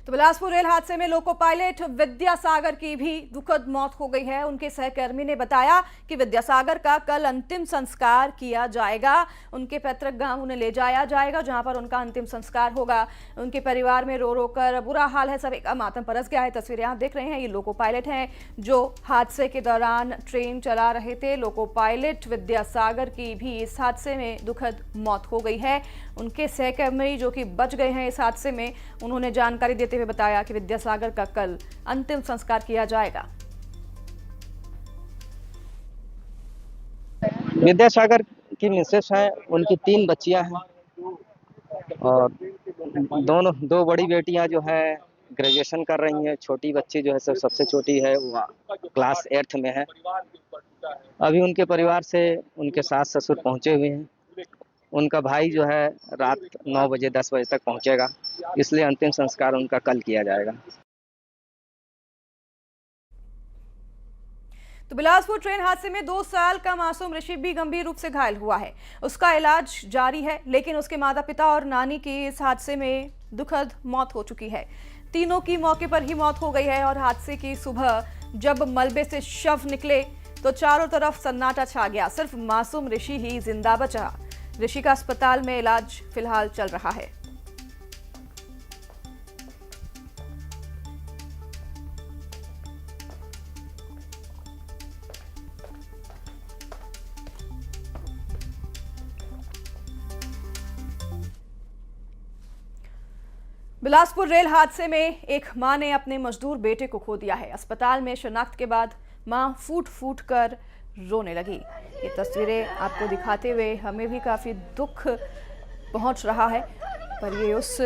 तो बिलासपुर रेल हादसे में लोको पायलट विद्यासागर की भी दुखद मौत हो गई है। उनके सहकर्मी ने बताया कि विद्यासागर का कल अंतिम संस्कार किया जाएगा। उनके पैतृक गांव उन्हें ले जाया जाएगा, जहां पर उनका अंतिम संस्कार होगा। उनके परिवार में रो रो कर बुरा हाल है, सभी का मातम परस गया है। तस्वीरें आप देख रहे हैं, ये लोको पायलट हैं जो हादसे के दौरान ट्रेन चला रहे थे। लोको पायलट विद्यासागर की भी इस हादसे में दुखद मौत हो गई है। उनके सहकर्मी जो कि बच गए हैं इस हादसे में, उन्होंने जानकारी देते हुए बताया कि विद्यासागर का कल अंतिम संस्कार किया जाएगा। विद्यासागर की मिसेस है, उनकी 3 बच्चियां हैं और दो बड़ी बेटियां जो है ग्रेजुएशन कर रही हैं। छोटी बच्ची जो है सबसे छोटी है, वो क्लास 8th में है। अभी उनके परिवार से उनके सास ससुर पहुंचे हुए हैं। उनका भाई जो है रात 9 बजे 10 बजे तक पहुंचेगा, इसलिए अंतिम संस्कार उनका कल किया जाएगा। तो बिलासपुर ट्रेन हादसे में 2 साल का मासूम ऋषि भी गंभीर रूप से घायल हुआ है। उसका इलाज जारी है, लेकिन उसके माता पिता और नानी की इस हादसे में दुखद मौत हो चुकी है। तीनों की मौके पर ही मौत हो गई है और हादसे की सुबह जब मलबे से शव निकले तो चारों तरफ सन्नाटा छा गया। सिर्फ मासूम ऋषि ही जिंदा बचा। ऋषि का अस्पताल में इलाज फिलहाल चल रहा है। बिलासपुर रेल हादसे में एक मां ने अपने मजदूर बेटे को खो दिया है। अस्पताल में शिनाख्त के बाद मां फूट फूट कर रोने लगी। ये तस्वीरें आपको दिखाते हुए हमें भी काफी दुख पहुंच रहा है, पर ये उस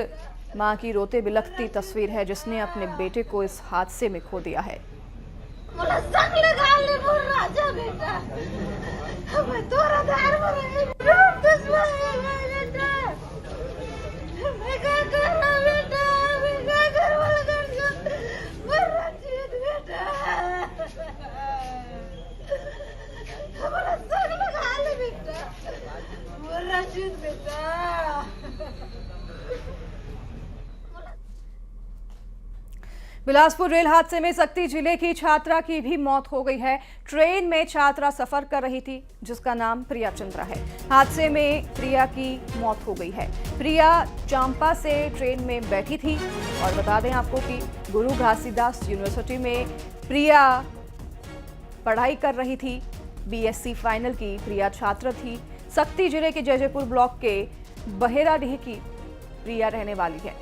मां की रोते बिलखती तस्वीर है जिसने अपने बेटे को इस हादसे में खो दिया है। बिलासपुर रेल हादसे में सक्ती जिले की छात्रा की भी मौत हो गई है। ट्रेन में छात्रा सफर कर रही थी जिसका नाम प्रिया चंद्रा है। हादसे में प्रिया की मौत हो गई है। प्रिया चांपा से ट्रेन में बैठी थी और बता दें आपको कि गुरु घासीदास यूनिवर्सिटी में प्रिया पढ़ाई कर रही थी। बीएससी फाइनल की प्रिया छात्र थी। सक्ती जिले के जयजयपुर ब्लॉक के बहेराडीह की प्रिया रहने वाली है।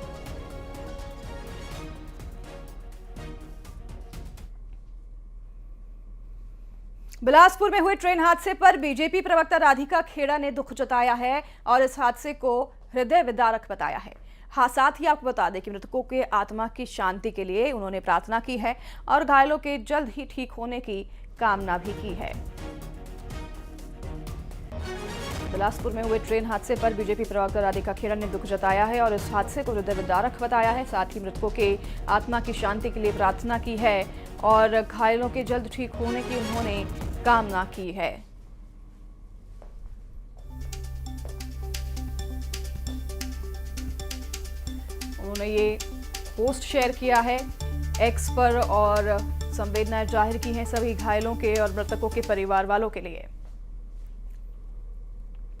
बिलासपुर में हुए ट्रेन हादसे पर बीजेपी प्रवक्ता राधिका खेड़ा ने दुख जताया है और इस हादसे को हृदय विदारक बताया है। हाँ, साथ ही आपको बता दें कि मृतकों के आत्मा की शांति के लिए उन्होंने प्रार्थना की है और घायलों के जल्द ही ठीक होने की कामना भी की है। बिलासपुर में हुए ट्रेन हादसे पर बीजेपी प्रवक्ता राधिका खेड़ा ने दुख जताया है और इस हादसे को हृदय विदारक बताया है। साथ ही मृतकों के आत्मा की शांति के लिए प्रार्थना की है और घायलों के जल्द ठीक होने की उन्होंने कामना की है। उन्होंने ये पोस्ट शेयर किया है एक्स पर और संवेदनाएं जाहिर की हैं सभी घायलों के और मृतकों के परिवार वालों के लिए।